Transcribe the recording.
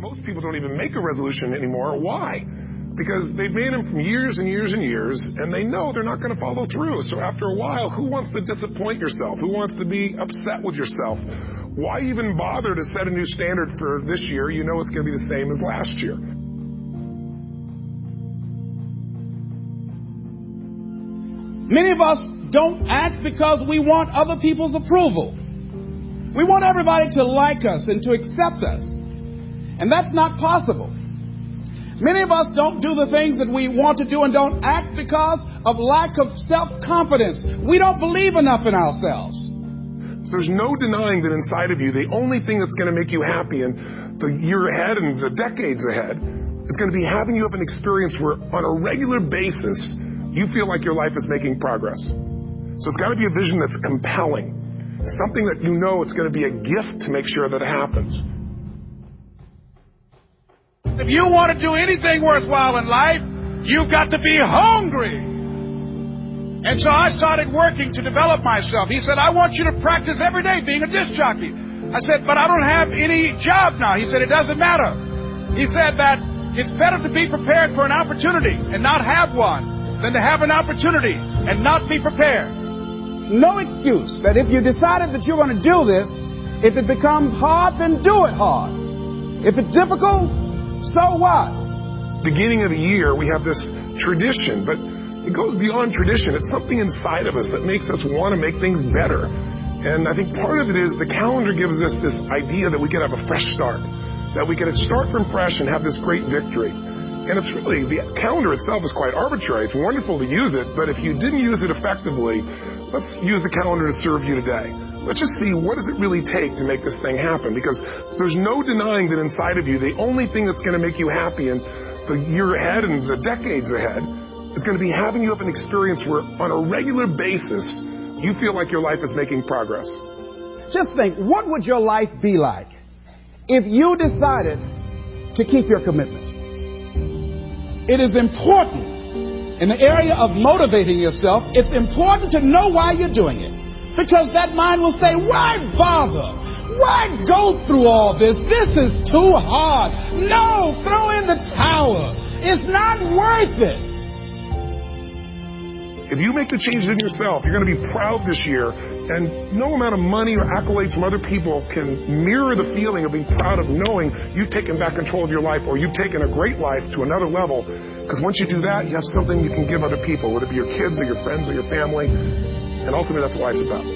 Most people don't even make a resolution anymore. Why? Because they've made them from years and years and years, and they know they're not going to follow through. So after a while, who wants to disappoint yourself? Who wants to be upset with yourself? Why even bother to set a new standard for this year? You know it's going to be the same as last year. Many of us don't act because we want other people's approval. We want everybody to like us and to accept us. And that's not possible. Many of us don't do the things that we want to do and don't act because of lack of self-confidence. We don't believe enough in ourselves. There's no denying that inside of you, the only thing that's going to make you happy in the year ahead and the decades ahead is going to be having you have an experience where on a regular basis, you feel like your life is making progress. So it's got to be a vision that's compelling, something that you know it's going to be a gift to make sure that it happens. If you want to do anything worthwhile in life, you've got to be hungry. And so I started working to develop myself. He said, I want you to practice every day being a disc jockey. I said, but I don't have any job now. He said, it doesn't matter. He said that it's better to be prepared for an opportunity and not have one than to have an opportunity and not be prepared. No excuse that if you decided that you're going to do this, if it becomes hard, then do it hard. If it's difficult, so what? Beginning of the year, we have this tradition, but it goes beyond tradition. It's something inside of us that makes us want to make things better. And I think part of it is the calendar gives us this idea that we can have a fresh start, that we can start from fresh and have this great victory. And it's really, the calendar itself is quite arbitrary. It's wonderful to use it, but if you didn't use it effectively, let's use the calendar to serve you today. Let's just see, what does it really take to make this thing happen? Because there's no denying that inside of you, the only thing that's going to make you happy in the year ahead and the decades ahead is going to be having you have an experience where on a regular basis, you feel like your life is making progress. Just think, what would your life be like if you decided to keep your commitments? It is important in the area of motivating yourself, it's important to know why you're doing it. Because that mind will say, why bother? Why go through all this? This is too hard. No, throw in the towel. It's not worth it. If you make the changes in yourself, you're going to be proud this year. And no amount of money or accolades from other people can mirror the feeling of being proud of knowing you've taken back control of your life or you've taken a great life to another level. Because once you do that, you have something you can give other people, whether it be your kids or your friends or your family. And ultimately, that's what life's about.